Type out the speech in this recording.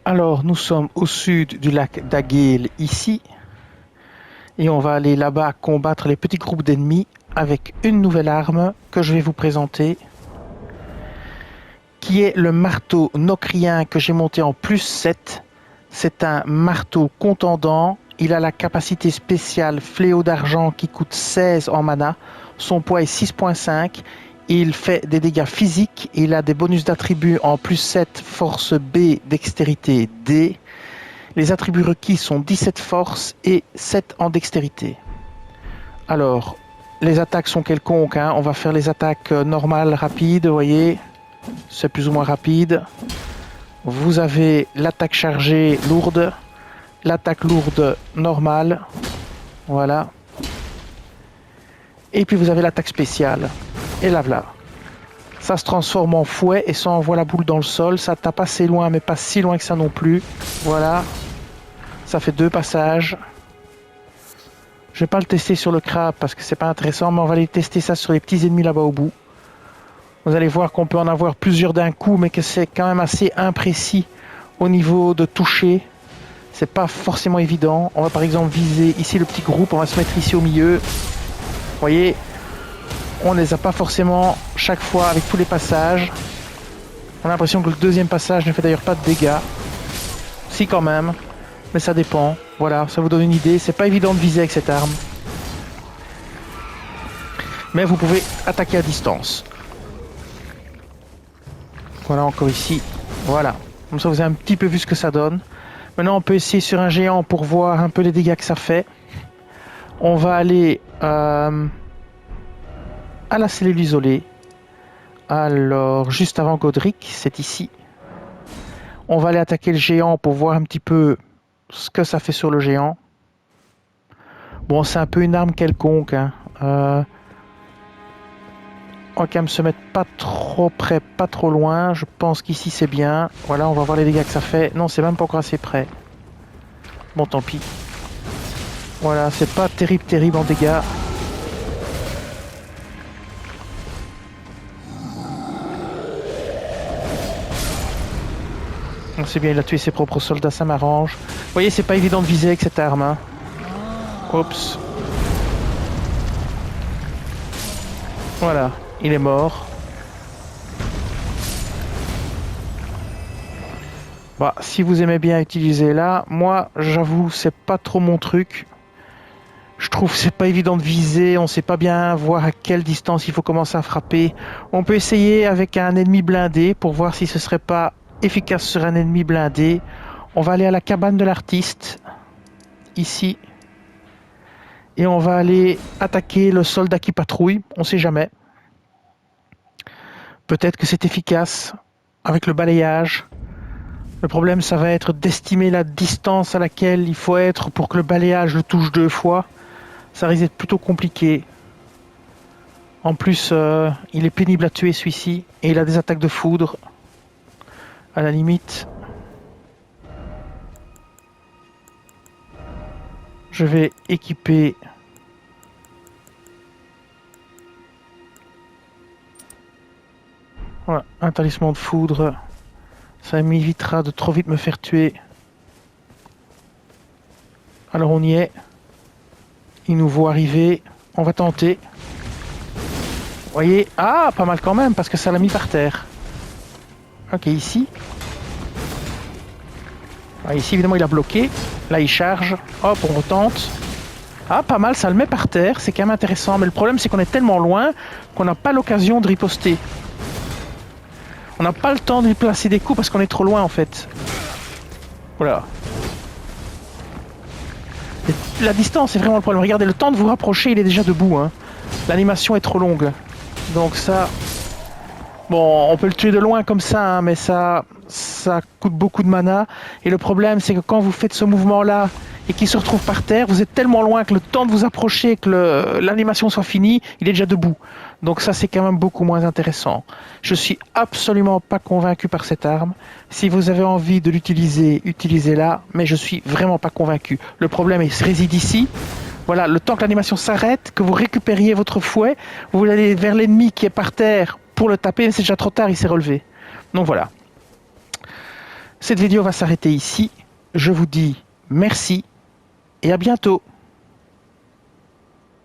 Alors, nous sommes au sud du lac d'Aguil ici, et on va aller là-bas combattre les petits groupes d'ennemis avec une nouvelle arme que je vais vous présenter, qui est le marteau nocrien que j'ai monté en +7. C'est un marteau contendant, il a la capacité spéciale fléau d'argent qui coûte 16 en mana, son poids est 6.5, il fait des dégâts physiques, il a des bonus d'attributs en +7, force B, dextérité D. Les attributs requis sont 17 force et 7 en dextérité. Alors, les attaques sont quelconques, hein. On va faire les attaques normales, rapides, vous voyez, c'est plus ou moins rapide. Vous avez l'attaque chargée lourde, l'attaque lourde normale, voilà. Et puis vous avez l'attaque spéciale, et là voilà. Ça se transforme en fouet et ça envoie la boule dans le sol, ça tape assez loin mais pas si loin que ça non plus, voilà. Ça fait 2 passages. Je vais pas le tester sur le crabe parce que c'est pas intéressant, mais on va aller tester ça sur les petits ennemis là-bas au bout. Vous allez voir qu'on peut en avoir plusieurs d'un coup, mais que c'est quand même assez imprécis au niveau de toucher. C'est pas forcément évident. On va par exemple viser ici le petit groupe, on va se mettre ici au milieu. Vous voyez, on ne les a pas forcément chaque fois avec tous les passages. On a l'impression que le deuxième passage ne fait d'ailleurs pas de dégâts. Si quand même, mais ça dépend. Voilà, ça vous donne une idée. C'est pas évident de viser avec cette arme. Mais vous pouvez attaquer à distance. Voilà, encore ici. Voilà. Comme ça, vous avez un petit peu vu ce que ça donne. Maintenant, on peut essayer sur un géant pour voir un peu les dégâts que ça fait. On va aller à la cellule isolée. Alors, juste avant Godric, c'est ici. On va aller attaquer le géant pour voir un petit peu ce que ça fait sur le géant. Bon, c'est un peu une arme quelconque, hein. On va quand même se mettre pas trop près, pas trop loin. Je pense qu'ici c'est bien. Voilà, on va voir les dégâts que ça fait. Non, c'est même pas encore assez près. Bon, tant pis. Voilà, c'est pas terrible en dégâts. C'est bien, il a tué ses propres soldats, ça m'arrange. Vous voyez, c'est pas évident de viser avec cette arme, hein. Oups. Voilà, il est mort. Bah, si vous aimez bien utiliser là, moi, j'avoue, c'est pas trop mon truc. Je trouve que c'est pas évident de viser, on sait pas bien voir à quelle distance il faut commencer à frapper. On peut essayer avec un ennemi blindé pour voir si ce serait pas efficace sur un ennemi blindé. On va aller à la cabane de l'artiste, ici. Et on va aller attaquer le soldat qui patrouille, on sait jamais. Peut-être que c'est efficace avec le balayage. Le problème, ça va être d'estimer la distance à laquelle il faut être pour que le balayage le touche 2 fois. Ça risque d'être plutôt compliqué. En plus, il est pénible à tuer celui-ci. Et il a des attaques de foudre. À la limite. Je vais équiper... Voilà, un talisman de foudre. Ça m'évitera de trop vite me faire tuer. Alors on y est. Il nous voit arriver. On va tenter. Vous voyez? Ah, pas mal quand même, parce que ça l'a mis par terre. Ok, ici. Ah, ici, évidemment, il a bloqué. Là, il charge. Hop, on retente. Ah, pas mal, ça le met par terre. C'est quand même intéressant. Mais le problème, c'est qu'on est tellement loin qu'on n'a pas l'occasion de riposter. On n'a pas le temps de lui placer des coups parce qu'on est trop loin, en fait. Voilà. La distance est vraiment le problème. Regardez, le temps de vous rapprocher, il est déjà debout, hein. L'animation est trop longue. Donc ça... Bon, on peut le tuer de loin comme ça, hein, mais ça coûte beaucoup de mana. Et le problème, c'est que quand vous faites ce mouvement-là et qu'il se retrouve par terre, vous êtes tellement loin que le temps de vous approcher, que l'animation soit finie, il est déjà debout. Donc ça, c'est quand même beaucoup moins intéressant. Je suis absolument pas convaincu par cette arme. Si vous avez envie de l'utiliser, utilisez-la, mais je suis vraiment pas convaincu. Le problème réside ici. Voilà, le temps que l'animation s'arrête, que vous récupériez votre fouet, vous allez vers l'ennemi qui est par terre pour le taper, mais c'est déjà trop tard, il s'est relevé. Donc voilà. Cette vidéo va s'arrêter ici. Je vous dis merci et à bientôt.